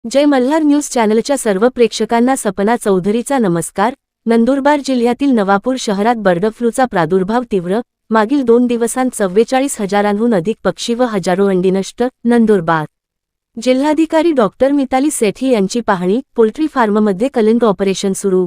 जय Malhar news चॅनलच्या सर्व प्रेक्षकांना सपना चौधरीचा नमस्कार। नंदुरबार जिल्ह्यातील नवापूर शहरात बर्ड फ्लूचा प्रादुर्भाव तीव्र। मागील 2 दिवसांत 44,000हून अधिक पक्षी व हजारो अंडी नष्ट। नंदुरबार जिल्हाधिकारी डॉक्टर मिताली सेठी यांची पाहणी। पोल्ट्री फार्ममध्ये कलिंग ऑपरेशन सुरू।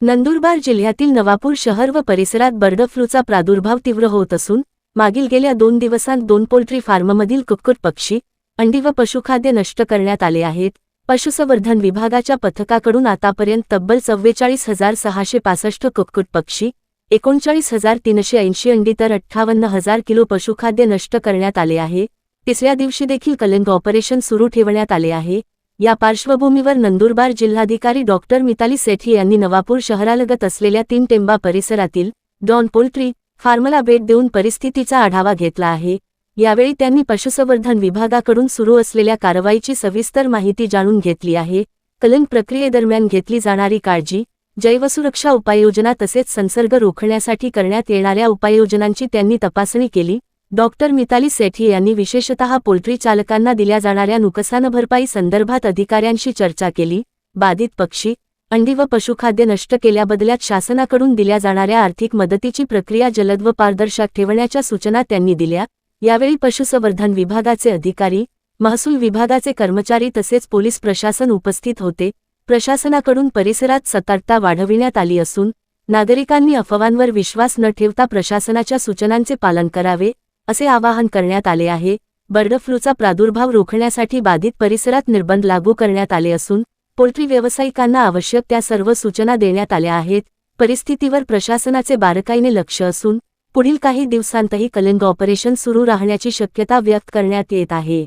नंदुरबार जिल्ह्यातील नवापूर शहर व परिसरात बर्ड फ्लूचा प्रादुर्भाव तीव्र होत असून मागील गेल्या 2 दिवसांत 2 पोल्ट्री फार्ममधील कुक्कुट पक्षी, अंडी व पशुखाद्य नष्ट करण्यात आले आहेत। पशुसंवर्धन विभागाच्या पथकाकडून आतापर्यंत तब्बल 44,665 कुक्कुट पक्षी, 39,380 अंडी तर 58,000 किलो पशुखाद्य नष्ट करण्यात आले आहे। तिसऱ्या दिवशी देखील कलिंग ऑपरेशन सुरू ठेवण्यात आले आहे। या पार्श्वभूमीवर नंदुरबार जिल्हाधिकारी डॉक्टर मिताली सेठी यांनी नवापूर शहरालगत असलेल्या 3 टेंबा परिसरातील डॉन पोल्ट्री फार्मला भेट देऊन परिस्थितीचा आढावा घेतला आहे। यावेळी त्यांनी पशुसंवर्धन विभागाकडून सुरू असलेल्या कारवाईची सविस्तर माहिती जाणून घेतली आहे। कलिंग प्रक्रियेदरम्यान घेतली जाणारी काळजी, जैवसुरक्षा उपाययोजना तसेच संसर्ग रोखण्यासाठी करण्यात येणाऱ्या उपाययोजनांची त्यांनी तपासणी केली। डॉक्टर मिताली सेठी यांनी विशेषतः पोल्ट्री चालकांना दिल्या जाणाऱ्या नुकसान भरपाई संदर्भात अधिकाऱ्यांशी चर्चा केली। बाधित पक्षी, अंडी व पशुखाद्य नष्ट केल्याबदल्यात शासनाकडून दिल्या जाणाऱ्या आर्थिक मदतीची प्रक्रिया जलद व पारदर्शक ठेवण्याच्या सूचना त्यांनी दिल्या। यावेळी पशुसंवर्धन विभागाचे अधिकारी, महसूल विभागाचे कर्मचारी तसेच पोलीस प्रशासन उपस्थित होते। प्रशासनाकडून परिसरात सतर्कता वाढविण्यात आली असून नागरिकांनी अफवांवर विश्वास न ठेवता प्रशासनाच्या सूचनांचे पालन करावे असे आवाहन करण्यात आले आहे। बर्ड फ्लूचा प्रादुर्भाव रोखण्यासाठी बाधित परिसरात निर्बंध लागू करण्यात आले असून पोल्ट्री व्यावसायिकांना आवश्यक त्या सर्व सूचना देण्यात आल्या आहेत। परिस्थितीवर प्रशासनाचे बारकाईने लक्ष असून पुढील काही दिवसांतही कलिंग ऑपरेशन सुरू राहण्याची शक्यता व्यक्त करण्यात येत आहे।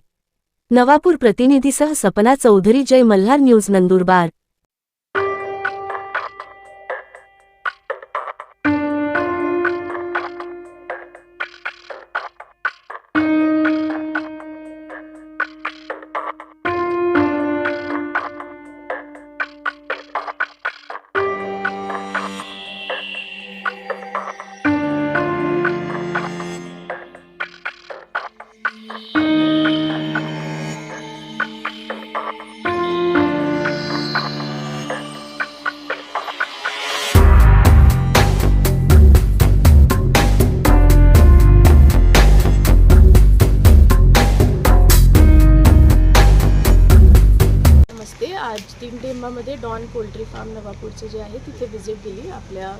नवापूर प्रतिनिधीसह सपना चौधरी, जय मल्हार न्यूज, नंदुरबार। आज 3 टेंबामध्ये डॉन पोल्ट्री फार्म नवापूरचं जे आहे तिथे व्हिजिट दिली। आपल्या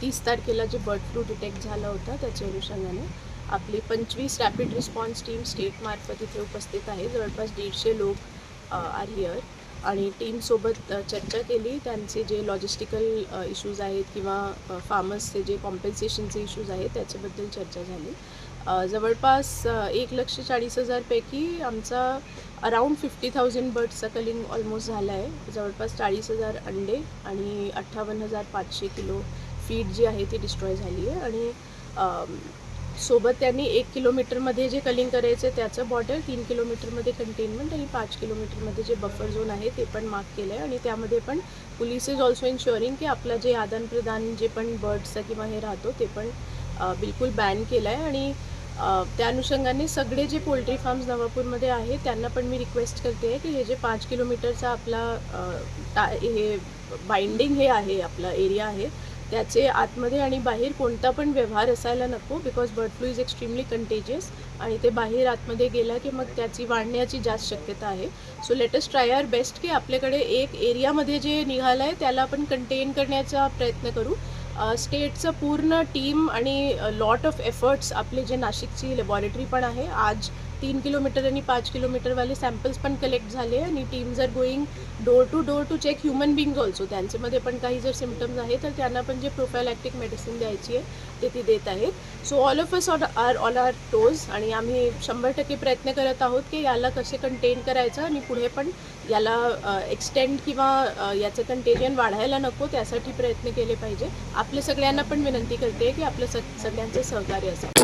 30 तारखेला जे बर्ड फ्लू डिटेक्ट झाला होता त्याच्या अनुषंगाने आपली 25 रॅपिड रिस्पॉन्स टीम स्टेट मार्फत इथे उपस्थित आहे। जवळपास 150 लोक आर हिअर आणि टीमसोबत चर्चा केली। त्यांचे जे लॉजिस्टिकल इश्यूज आहेत किंवा फार्मर्सचे जे कॉम्पेन्सेशनचे इश्यूज आहेत त्याच्याबद्दल चर्चा झाली। जवळपास 1,40,000 पैकी आमचा अराउंड 50,000 बर्ड्सचा कलिंग ऑलमोस्ट झाला आहे। जवळपास 40,000 अंडे आणि 58,500 किलो फीड जी आहे ती डिस्ट्रॉय झाली आहे। आणि सोबत त्यांनी 1 किलोमीटरमध्ये जे कलिंग करायचं त्याचं बॉर्डर, 3 किलोमीटरमध्ये कंटेनमेंट आणि 5 किलोमीटरमध्ये जे बफर झोन आहे ते पण मार्क केलं आहे। आणि त्यामध्ये पण पोलीस इज ऑल्सो इन्श्युअरिंग की आपलं जे आदान प्रदान जे पण बर्ड्सचा किंवा हे राहतो ते पण बिलकुल बॅन केलं आहे। आणि त्या अनुषंगाने सगळे जे पोल्ट्री फार्म्स नवापूरमध्ये आहेत त्यांना पण मी रिक्वेस्ट करते आहे की हे जे 5 किलोमीटरचा आपला हे बाइंडिंग हे आहे आपला एरिया आहे त्याचे आतमध्ये आणि बाहेर कोणता पण व्यवहार असायला नको। Because bird flu is extremely contagious आणि ते बाहेर आतमध्ये गेला की मग त्याची वाढण्याची जास्त शक्यता आहे। सो लेट अस ट्राय आवर बेस्ट की आपल्याकडे एक एरियामध्ये जे निघालं आहे त्याला आपण कंटेन करण्याचा प्रयत्न करू। स्टेटचं पूर्ण टीम आणि लॉट ऑफ एफर्ट्स आपले जे नाशिकची लॅबॉरेटरी पण आहे। आज 3 किलोमीटर आणि 5 किलोमीटरवाले सॅम्पल्स पण कलेक्ट झाले आणि teams are going door to check human beings also. त्यांच्यामध्ये पण काही जर सिम्पटम्स आहेत तर त्यांना पण जे प्रोफायलॅक्टिक मेडिसिन द्यायची आहे ते ती देत आहेत। So all of us are all are टोज आणि आम्ही 100% प्रयत्न करत आहोत की याला कसे कंटेन करायचं आणि पुढे पण याला एक्सटेंड किंवा याचं कंटेजन वाढायला नको त्यासाठी प्रयत्न केले पाहिजे। आपल्या सगळ्यांना पण विनंती करते की आपलं सगळ्यांचं सहकार्य असेल।